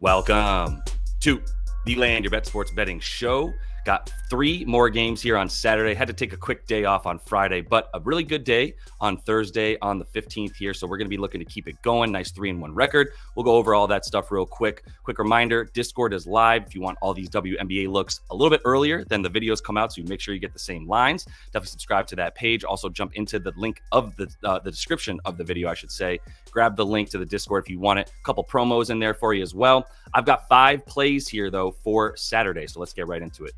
Welcome to the Land Your Bet Sports Betting Show. Got 3 more games here on Saturday. Had to take a quick day off on Friday, but a really good day on Thursday on the 15th here. So we're going to be looking to keep it going. Nice 3-1 record. We'll go over all that stuff real quick. Quick reminder, Discord is live if you want all these WNBA looks a little bit earlier than the videos come out, so you make sure you get the same lines. Definitely subscribe to that page. Also jump into the link of the description of the video, I should say. Grab the link to the Discord if you want it. A couple promos in there for you as well. I've got 5 plays here, though, for Saturday, so let's get right into it.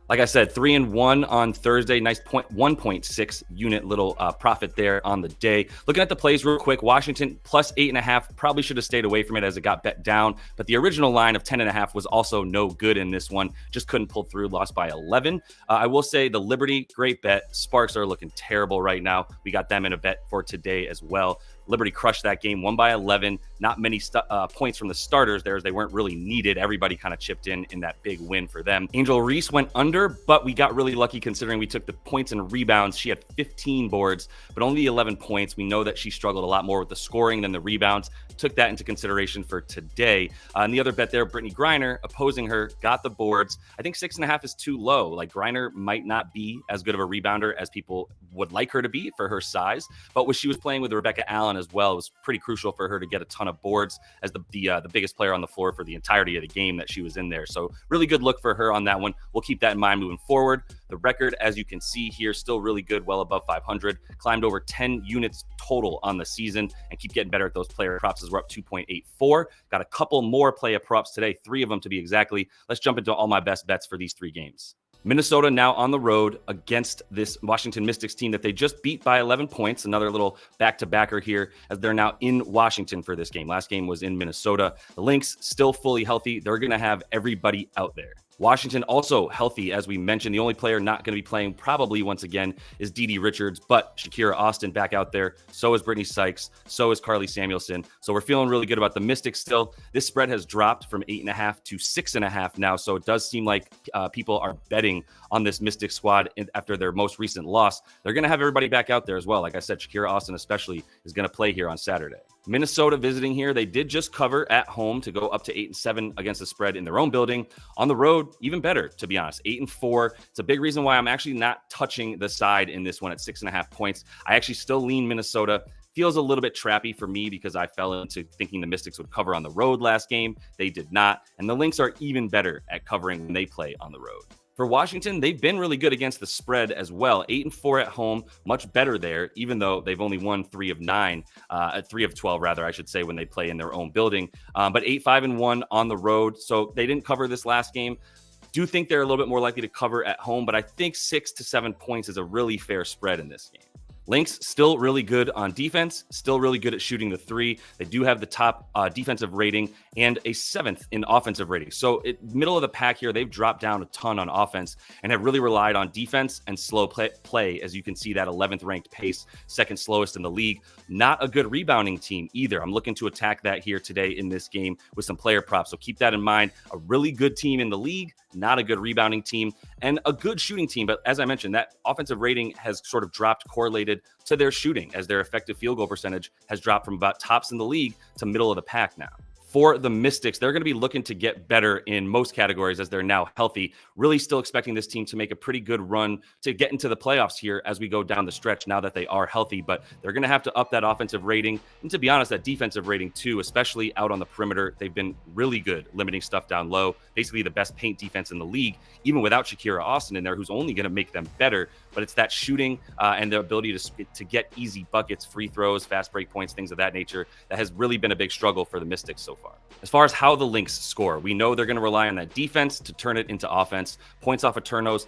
Like I said, 3-1 on Thursday. Nice 1.6 unit little profit there on the day. Looking at the plays real quick, Washington plus 8.5. Probably should have stayed away from it as it got bet down. But the original line of 10.5 was also no good in this one. Just couldn't pull through. Lost by 11. I will say the Liberty, great bet. Sparks are looking terrible right now. We got them in a bet for today as well. Liberty crushed that game, won by 11. Not many points from the starters there as they weren't really needed. Everybody kind of chipped in that big win for them. Angel Reese went under, but we got really lucky considering we took the points and rebounds. She had 15 boards, but only 11 points. We know that she struggled a lot more with the scoring than the rebounds. Took that into consideration for today. And the other bet there, Brittany Griner, opposing her, got the boards. I think 6.5 is too low. Like, Griner might not be as good of a rebounder as people would like her to be for her size, but when she was playing with Rebecca Allen as well, it was pretty crucial for her to get a ton of boards as the biggest player on the floor for the entirety of the game that she was in there. So really good look for her on that one. We'll keep that in mind moving forward. The record, as you can see here, still really good, well above 500. Climbed over 10 units total on the season and keep getting better at those player props as we're up 2.84. Got a couple more player props today, 3 of them to be exactly. Let's jump into all my best bets for these 3 games. Minnesota now on the road against this Washington Mystics team that they just beat by 11 points. Another little back-to-backer here as they're now in Washington for this game. Last game was in Minnesota. The Lynx still fully healthy. They're going to have everybody out there. Washington also healthy, as we mentioned. The only player not going to be playing probably once again is Dede Richards, but Shakira Austin back out there. So is Brittany Sykes. So is Carly Samuelson. So we're feeling really good about the Mystics still. This spread has dropped from 8.5 to 6.5 now. So it does seem like people are betting on this Mystics squad after their most recent loss. They're going to have everybody back out there as well. Like I said, Shakira Austin especially is going to play here on Saturday. Minnesota visiting here. They did just cover at home to go up to 8-7 against the spread in their own building. On the road, even better, to be honest. 8-4. It's a big reason why I'm actually not touching the side in this one at 6.5 points. I actually still lean Minnesota. Feels a little bit trappy for me because I fell into thinking the Mystics would cover on the road last game. They did not. And the Lynx are even better at covering when they play on the road. For Washington, they've been really good against the spread as well. 8-4 at home, much better there, even though they've only won 3 of 12, rather, I should say, when they play in their own building. But 8-5-1 on the road. So they didn't cover this last game. Do think they're a little bit more likely to cover at home, but I think 6 to 7 points is a really fair spread in this game. Lynx still really good on defense, still really good at shooting the 3. They do have the top defensive rating and a 7th in offensive rating. So middle of the pack here, they've dropped down a ton on offense and have really relied on defense and slow play. As you can see, that 11th ranked pace, second slowest in the league. Not a good rebounding team either. I'm looking to attack that here today in this game with some player props. So keep that in mind. A really good team in the league, not a good rebounding team, and a good shooting team. But as I mentioned, that offensive rating has sort of dropped correlated to their shooting as their effective field goal percentage has dropped from about tops in the league to middle of the pack now. For the Mystics, they're going to be looking to get better in most categories as they're now healthy. Really still expecting this team to make a pretty good run to get into the playoffs here as we go down the stretch now that they are healthy. But they're going to have to up that offensive rating. And to be honest, that defensive rating too, especially out on the perimeter. They've been really good limiting stuff down low. Basically the best paint defense in the league, even without Shakira Austin in there, who's only going to make them better. But it's that shooting and the ability to get easy buckets, free throws, fast break points, things of that nature that has really been a big struggle for the Mystics so far. As far as how the Lynx score, we know they're going to rely on that defense to turn it into offense. Points off of turnovers,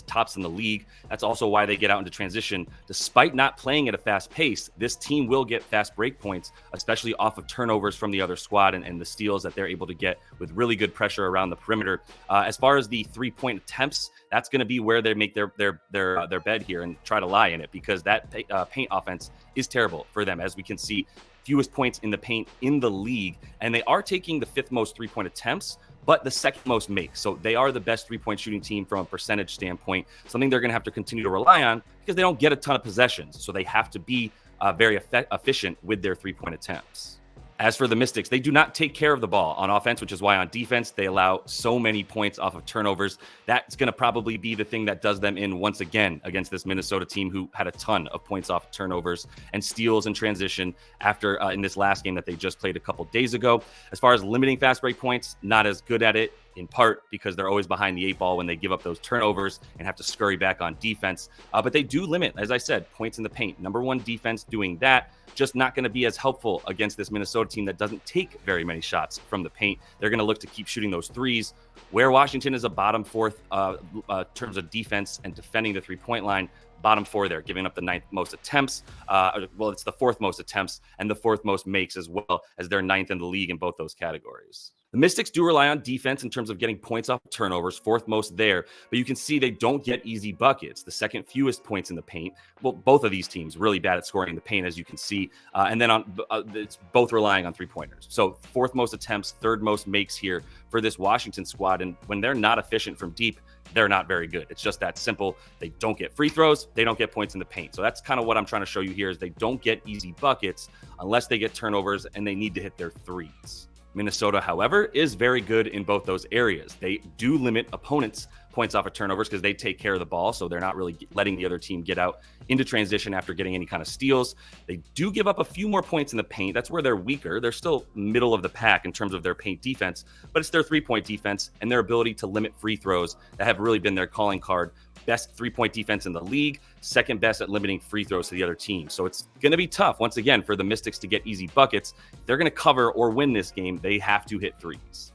tops in the league. That's also why they get out into transition. Despite not playing at a fast pace, this team will get fast break points, especially off of turnovers from the other squad and the steals that they're able to get with really good pressure around the perimeter. As far as the 3-point attempts, that's going to be where they make their bed here and try to lie in it, because that paint offense is terrible for them, as we can see. Fewest points in the paint in the league, and they are taking the 5th most 3-point attempts, but the 2nd most makes. So they are the best 3-point shooting team from a percentage standpoint, something they're going to have to continue to rely on because they don't get a ton of possessions. So they have to be very efficient with their 3-point attempts. As for the Mystics, they do not take care of the ball on offense, which is why on defense, they allow so many points off of turnovers. That's going to probably be the thing that does them in once again against this Minnesota team who had a ton of points off of turnovers and steals in transition after in this last game that they just played a couple days ago. As far as limiting fast break points, not as good at it, in part because they're always behind the 8 ball when they give up those turnovers and have to scurry back on defense. But they do limit, as I said, points in the paint. Number one defense doing that, just not going to be as helpful against this Minnesota team that doesn't take very many shots from the paint. They're going to look to keep shooting those threes. Where Washington is a bottom 4th terms of defense and defending the 3-point line, bottom 4 there, giving up the 9th most attempts. It's the 4th most attempts and the 4th most makes as well, as they're 9th in the league in both those categories. The Mystics do rely on defense in terms of getting points off turnovers, 4th most there, but you can see they don't get easy buckets, the 2nd fewest points in the paint. Well, both of these teams really bad at scoring in the paint, as you can see, and then it's both relying on 3-pointers. So 4th most attempts, 3rd most makes here for this Washington squad, and when they're not efficient from deep, they're not very good. It's just that simple. They don't get free throws. They don't get points in the paint. So that's kind of what I'm trying to show you here is they don't get easy buckets unless they get turnovers and they need to hit their threes. Minnesota, however, is very good in both those areas. They do limit opponents' points off of turnovers because they take care of the ball, so they're not really letting the other team get out into transition after getting any kind of steals. They do give up a few more points in the paint. That's where they're weaker. They're still middle of the pack in terms of their paint defense, but it's their 3-point defense and their ability to limit free throws that have really been their calling card. Best 3-point defense in the league, 2nd best at limiting free throws to the other team. So it's going to be tough, once again, for the Mystics to get easy buckets. If they're going to cover or win this game, they have to hit threes.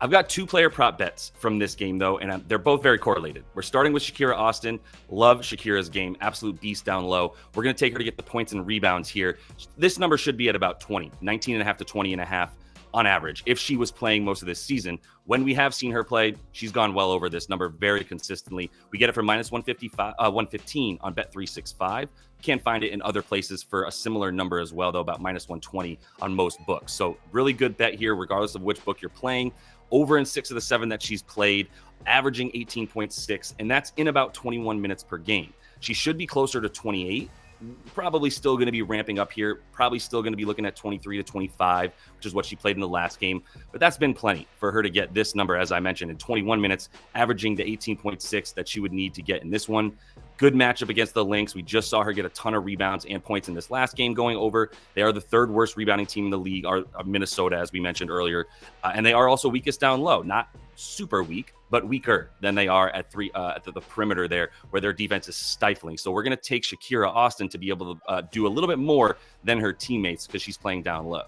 I've got 2 player prop bets from this game, though, and they're both very correlated. We're starting with Shakira Austin. Love Shakira's game. Absolute beast down low. We're going to take her to get the points and rebounds here. This number should be at about 20, 19.5 to 20.5. On average, if she was playing most of this season. When we have seen her play, she's gone well over this number very consistently. We get it for minus 115 on Bet365. Can't find it in other places for a similar number as well, though, about minus 120 on most books. So really good bet here, regardless of which book you're playing. Over in 6 of the 7 that she's played, averaging 18.6, and that's in about 21 minutes per game. She should be closer to 28. Probably still going to be ramping up here. Probably still going to be looking at 23 to 25, which is what she played in the last game. But that's been plenty for her to get this number, as I mentioned, in 21 minutes, averaging the 18.6 that she would need to get in this one. Good matchup against the Lynx. We just saw her get a ton of rebounds and points in this last game going over. They are the 3rd worst rebounding team in the league, are Minnesota, as we mentioned earlier. And they are also weakest down low. Not super weak, but weaker than they are at the perimeter there, where their defense is stifling. So we're going to take Shakira Austin to be able to do a little bit more than her teammates because she's playing down low.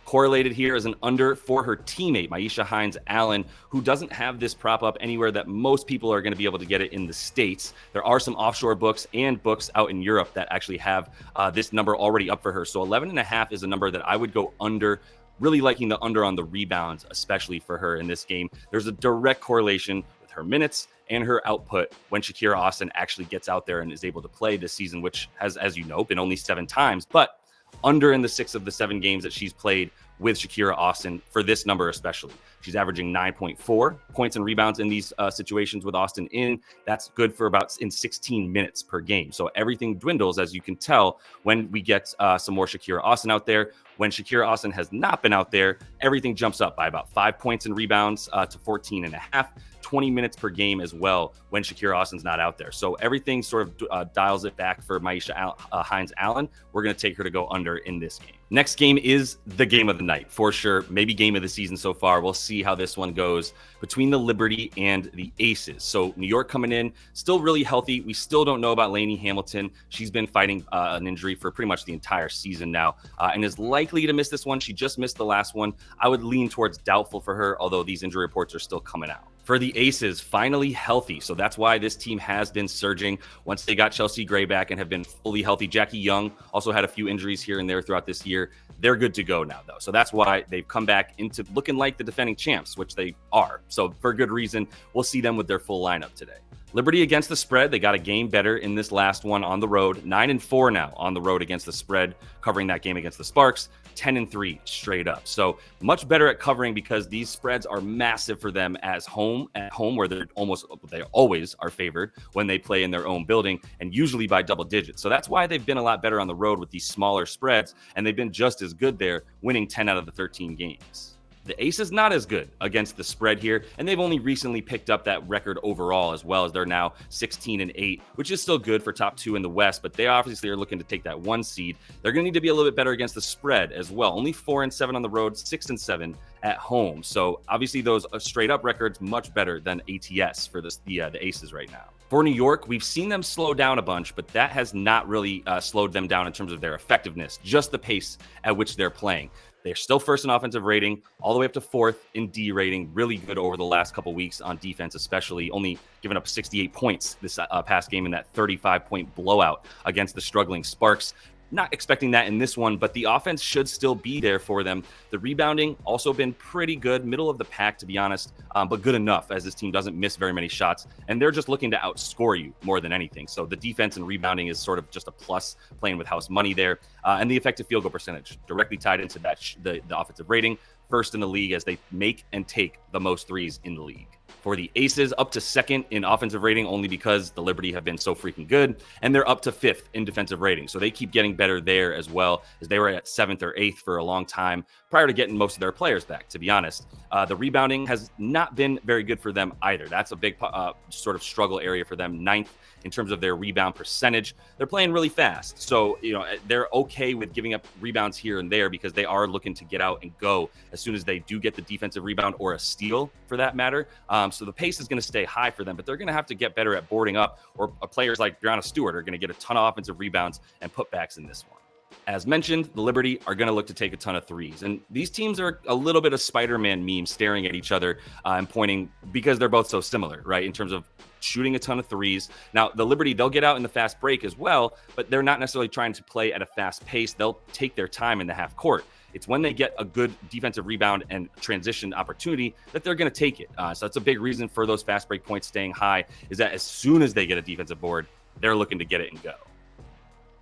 Correlated here is an under for her teammate, Myisha Hines-Allen, who doesn't have this prop up anywhere that most people are going to be able to get it in the States. There are some offshore books and books out in Europe that actually have this number already up for her. So 11.5 is a number that I would go under. Really liking the under on the rebounds, especially for her in this game. There's a direct correlation with her minutes and her output when Shakira Austin actually gets out there and is able to play this season, which has, as you know, been only 7 times, but under in the 6 of the 7 games that she's played with Shakira Austin for this number especially. She's averaging 9.4 points and rebounds in these situations with Austin in. That's good for about in 16 minutes per game. So everything dwindles, as you can tell, when we get some more Shakira Austin out there. When Shakira Austin has not been out there, everything jumps up by about 5 points and rebounds to 14.5. 20 minutes per game as well when Shakira Austin's not out there. So everything sort of dials it back for Myisha Hines-Allen. We're going to take her to go under in this game. Next game is the game of the night, for sure. Maybe game of the season so far. We'll see how this one goes between the Liberty and the Aces. So New York coming in, still really healthy. We still don't know about Lainey Hamilton. She's been fighting an injury for pretty much the entire season now and is likely to miss this one. She just missed the last one. I would lean towards doubtful for her, although these injury reports are still coming out. For the Aces, finally healthy. So that's why this team has been surging once they got Chelsea Gray back and have been fully healthy. Jackie Young also had a few injuries here and there throughout this year. They're good to go now, though. So that's why they've come back into looking like the defending champs, which they are. So for good reason, we'll see them with their full lineup today. Liberty against the spread, they got a game better in this last one on the road. 9-4 now on the road against the spread, covering that game against the Sparks. 10-3 straight up. So much better at covering because these spreads are massive for them at home where they always are favored when they play in their own building and usually by double digits. So that's why they've been a lot better on the road with these smaller spreads, and they've been just as good there, winning 10 out of the 13 games. The Aces not as good against the spread here, and they've only recently picked up that record overall as well, as they're now 16-8, which is still good for top 2 in the West, but they obviously are looking to take that 1 seed. They're going to need to be a little bit better against the spread as well. Only 4-7 on the road, 6-7 at home. So obviously those straight up records much better than ATS for the Aces right now. For New York, we've seen them slow down a bunch, but that has not really slowed them down in terms of their effectiveness, just the pace at which they're playing. They're still first in offensive rating, all the way up to 4th in D rating. Really good over the last couple weeks on defense, especially only giving up 68 points this past game in that 35-point blowout against the struggling Sparks. Not expecting that in this one, but the offense should still be there for them. The rebounding also been pretty good, middle of the pack, to be honest, but good enough as this team doesn't miss very many shots, and they're just looking to outscore you more than anything. So the defense and rebounding is sort of just a plus, playing with house money there, and the effective field goal percentage directly tied into that the offensive rating, first in the league as they make and take the most threes in the league. For the Aces, up to 2nd in offensive rating only because the Liberty have been so freaking good, and they're up to 5th in defensive rating. So they keep getting better there as well, as they were at 7th or 8th for a long time prior to getting most of their players back, to be honest. The rebounding has not been very good for them either. That's a big sort of struggle area for them. 9th in terms of their rebound percentage. They're playing really fast. So, they're okay with giving up rebounds here and there because they are looking to get out and go as soon as they do get the defensive rebound or a steal for that matter. So the pace is going to stay high for them, but they're going to have to get better at boarding up, or players like Brianna Stewart are going to get a ton of offensive rebounds and putbacks in this one. As mentioned, the Liberty are going to look to take a ton of threes. And these teams are a little bit of Spider-Man memes staring at each other and pointing because they're both so similar, right, in terms of shooting a ton of threes. Now, the Liberty, they'll get out in the fast break as well, but they're not necessarily trying to play at a fast pace. They'll take their time in the half court. It's when they get a good defensive rebound and transition opportunity that they're going to take it. So that's a big reason for those fast break points staying high, is that as soon as they get a defensive board, they're looking to get it and go.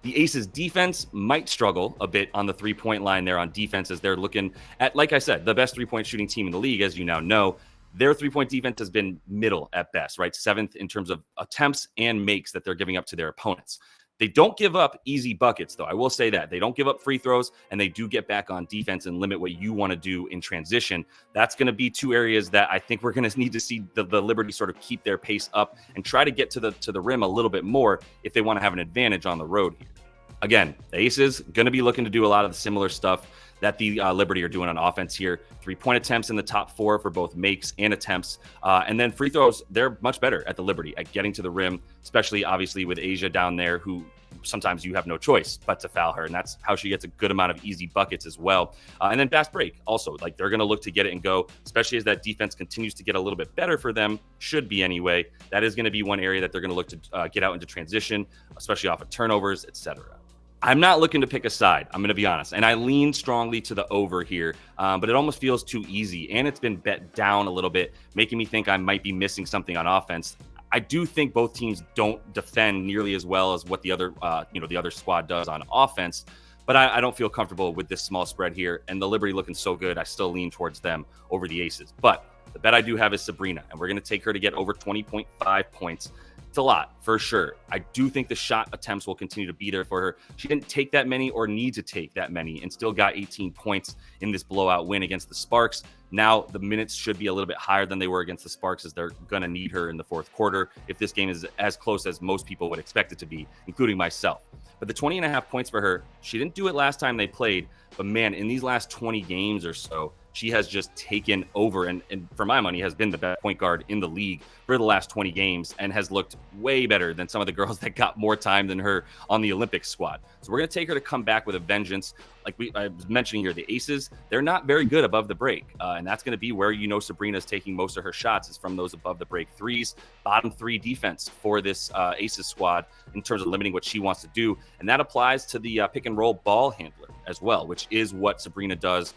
The Aces defense might struggle a bit on the three-point line there on defense, as they're looking at, like I said, the best three-point shooting team in the league, as you now know. Their three-point defense has been middle at best, right? 7th in terms of attempts and makes that they're giving up to their opponents. They don't give up easy buckets, though. I will say that. They don't give up free throws, and they do get back on defense and limit what you want to do in transition. That's going to be two areas that I think we're going to need to see the Liberty sort of keep their pace up and try to get to the rim a little bit more if they want to have an advantage on the road here. Again, the Aces going to be looking to do a lot of the similar stuff that the Liberty are doing on offense here. 3-point attempts in the top 4 for both makes and attempts. And then free throws, they're much better at the Liberty at getting to the rim, especially obviously with Asia down there, who sometimes you have no choice but to foul her. And that's how she gets a good amount of easy buckets as well. And then fast break also, like they're going to look to get it and go, especially as that defense continues to get a little bit better for them, should be anyway. That is going to be one area that they're going to look to get out into transition, especially off of turnovers, etc. I'm not looking to pick a side, I'm going to be honest. And I lean strongly to the over here, but it almost feels too easy. And it's been bet down a little bit, making me think I might be missing something on offense. I do think both teams don't defend nearly as well as what the other squad does on offense. But I don't feel comfortable with this small spread here. And the Liberty looking so good, I still lean towards them over the Aces. But the bet I do have is Sabrina, and we're going to take her to get over 20.5 points. It's a lot, for sure. I do think the shot attempts will continue to be there for her. She didn't take that many or need to take that many and still got 18 points in this blowout win against the Sparks. Now the minutes should be a little bit higher than they were against the Sparks, as they're going to need her in the fourth quarter if this game is as close as most people would expect it to be, including myself. But the 20.5 points for her, she didn't do it last time they played, but man, in these last 20 games or so, she has just taken over and for my money has been the best point guard in the league for the last 20 games and has looked way better than some of the girls that got more time than her on the Olympics squad. So we're going to take her to come back with a vengeance. Like I was mentioning here, the Aces, they're not very good above the break. And that's going to be where Sabrina's taking most of her shots, is from those above the break threes. Bottom 3 defense for this Aces squad in terms of limiting what she wants to do. And that applies to the pick and roll ball handler as well, which is what Sabrina does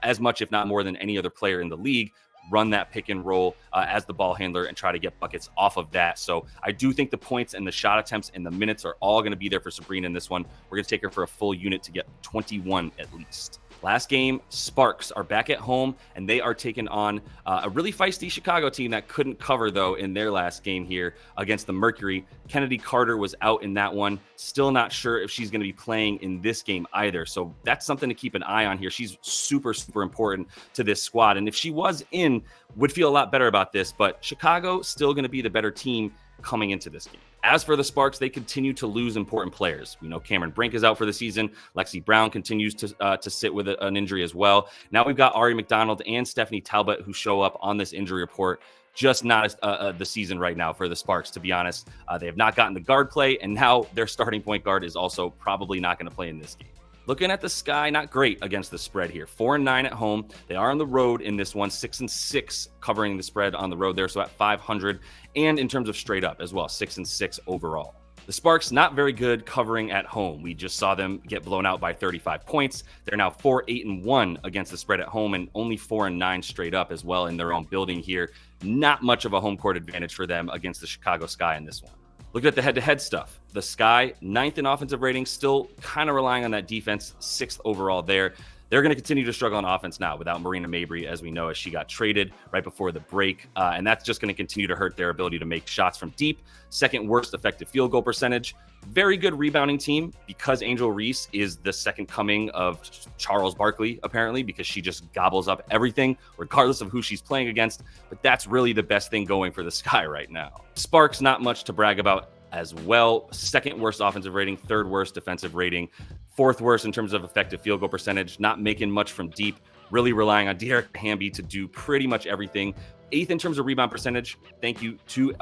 as much, if not more, than any other player in the league. run that pick and roll as the ball handler and try to get buckets off of that. So I do think the points and the shot attempts and the minutes are all going to be there for Sabrina in this one. We're going to take her for a full unit to get 21 at least. Last game, Sparks are back at home, and they are taking on a really feisty Chicago team that couldn't cover, though, in their last game here against the Mercury. Kennedy Carter was out in that one. Still not sure if she's going to be playing in this game either. So that's something to keep an eye on here. She's super, super important to this squad. And if she was in, would feel a lot better about this. But Chicago still going to be the better team coming into this game. As for the Sparks, they continue to lose important players. We know Cameron Brink is out for the season. Lexi Brown continues to sit with an injury as well. Now we've got Ari McDonald and Stephanie Talbot who show up on this injury report. Just not the season right now for the Sparks, to be honest. They have not gotten the guard play, and now their starting point guard is also probably not going to play in this game. Looking at the Sky, not great against the spread here. 4-9 at home. They are on the road in this one, 6-6 covering the spread on the road there, so at 500. And in terms of straight up as well, 6-6 overall. The Sparks, not very good covering at home. We just saw them get blown out by 35 points. They're now 4-8-1 against the spread at home and only 4-9 straight up as well in their own building here. Not much of a home court advantage for them against the Chicago Sky in this one. Looking at the head-to-head stuff, the Sky, 9th in offensive rating, still kind of relying on that defense, 6th overall there. They're going to continue to struggle on offense now without Marina Mabry, as we know, as she got traded right before the break. And that's just going to continue to hurt their ability to make shots from deep. 2nd worst effective field goal percentage. Very good rebounding team because Angel Reese is the second coming of Charles Barkley, apparently, because she just gobbles up everything, regardless of who she's playing against. But that's really the best thing going for the Sky right now. Sparks, not much to brag about as well. 2nd worst offensive rating, 3rd worst defensive rating, 4th worst in terms of effective field goal percentage, not making much from deep, really relying on De'Erica Hamby to do pretty much everything. 8th in terms of rebound percentage. Thank you to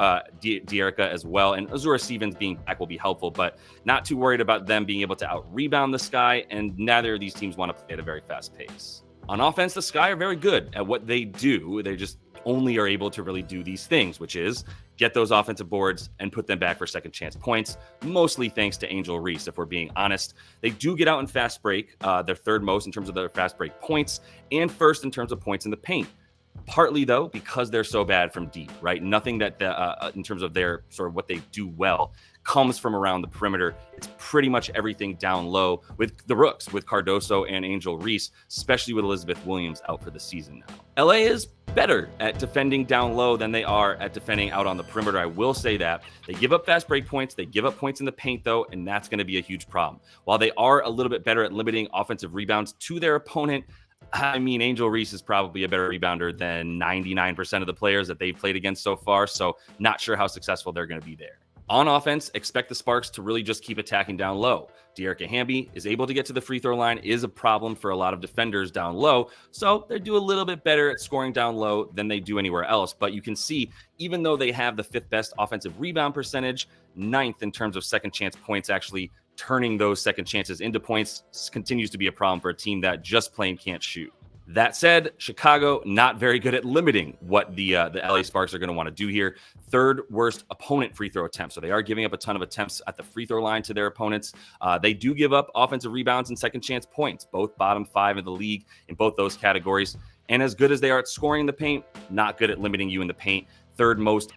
De'Erica as well. And Azura Stevens being back will be helpful, but not too worried about them being able to out-rebound the Sky, and neither of these teams want to play at a very fast pace. On offense, the Sky are very good at what they do. They just only are able to really do these things, which is get those offensive boards and put them back for second chance points, mostly thanks to Angel Reese, if we're being honest. They do get out in fast break. They're 3rd most in terms of their fast break points and 1st in terms of points in the paint. Partly, though, because they're so bad from deep, right? Nothing that in terms of their sort of what they do well comes from around the perimeter. It's pretty much everything down low with the rooks, with Cardoso and Angel Reese, especially with Elizabeth Williams out for the season now. LA is better at defending down low than they are at defending out on the perimeter. I will say that. They give up fast break points. They give up points in the paint, though, and that's going to be a huge problem. While they are a little bit better at limiting offensive rebounds to their opponent, I mean, Angel Reese is probably a better rebounder than 99% of the players that they've played against so far, so not sure how successful they're going to be there. On offense, expect the Sparks to really just keep attacking down low. De'Erica Hamby is able to get to the free throw line, is a problem for a lot of defenders down low, so they do a little bit better at scoring down low than they do anywhere else. But you can see, even though they have the 5th best offensive rebound percentage, 9th in terms of second chance points, actually turning those second chances into points continues to be a problem for a team that just plain can't shoot. That said, Chicago not very good at limiting what the LA Sparks are going to want to do here. 3rd worst opponent free throw attempts. So they are giving up a ton of attempts at the free throw line to their opponents. They do give up offensive rebounds and second chance points, both bottom 5 in the league in both those categories. And as good as they are at scoring in the paint, not good at limiting you in the paint. 3rd most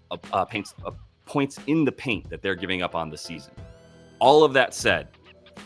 points in the paint that they're giving up on the season. All of that said,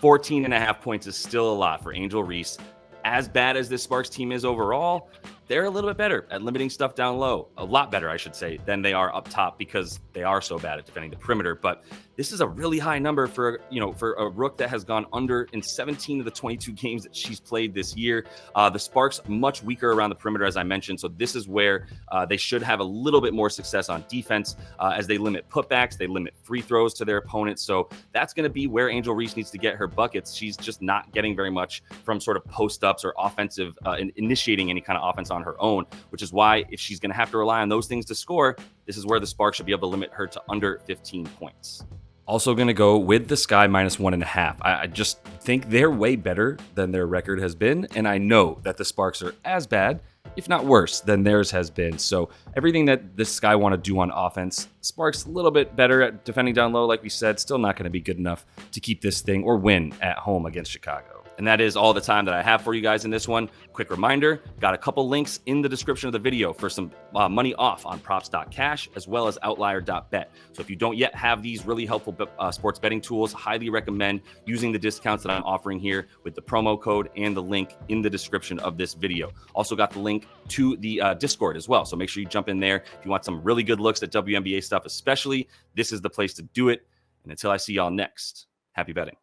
14.5 points is still a lot for Angel Reese. As bad as this Sparks team is overall, they're a little bit better at limiting stuff down low. A lot better, I should say, than they are up top because they are so bad at defending the perimeter. But this is a really high number for a rook that has gone under in 17 of the 22 games that she's played this year. The Sparks much weaker around the perimeter, as I mentioned. So this is where they should have a little bit more success on defense as they limit putbacks, they limit free throws to their opponents. So that's going to be where Angel Reese needs to get her buckets. She's just not getting very much from sort of post-ups or offensive initiating any kind of offense on her own, which is why if she's going to have to rely on those things to score, this is where the Sparks should be able to limit her to under 15 points. Also going to go with the Sky -1.5. I just think they're way better than their record has been, and I know that the Sparks are as bad, if not worse, than theirs has been. So everything that the Sky want to do on offense, Sparks a little bit better at defending down low, like we said, still not going to be good enough to keep this thing or win at home against Chicago. And that is all the time that I have for you guys in this one. Quick reminder, got a couple links in the description of the video for some money off on props.cash as well as outlier.bet. So if you don't yet have these really helpful sports betting tools, highly recommend using the discounts that I'm offering here with the promo code and the link in the description of this video. Also got the link to the Discord as well. So make sure you jump in there. If you want some really good looks at WNBA stuff especially, this is the place to do it. And until I see y'all next, happy betting.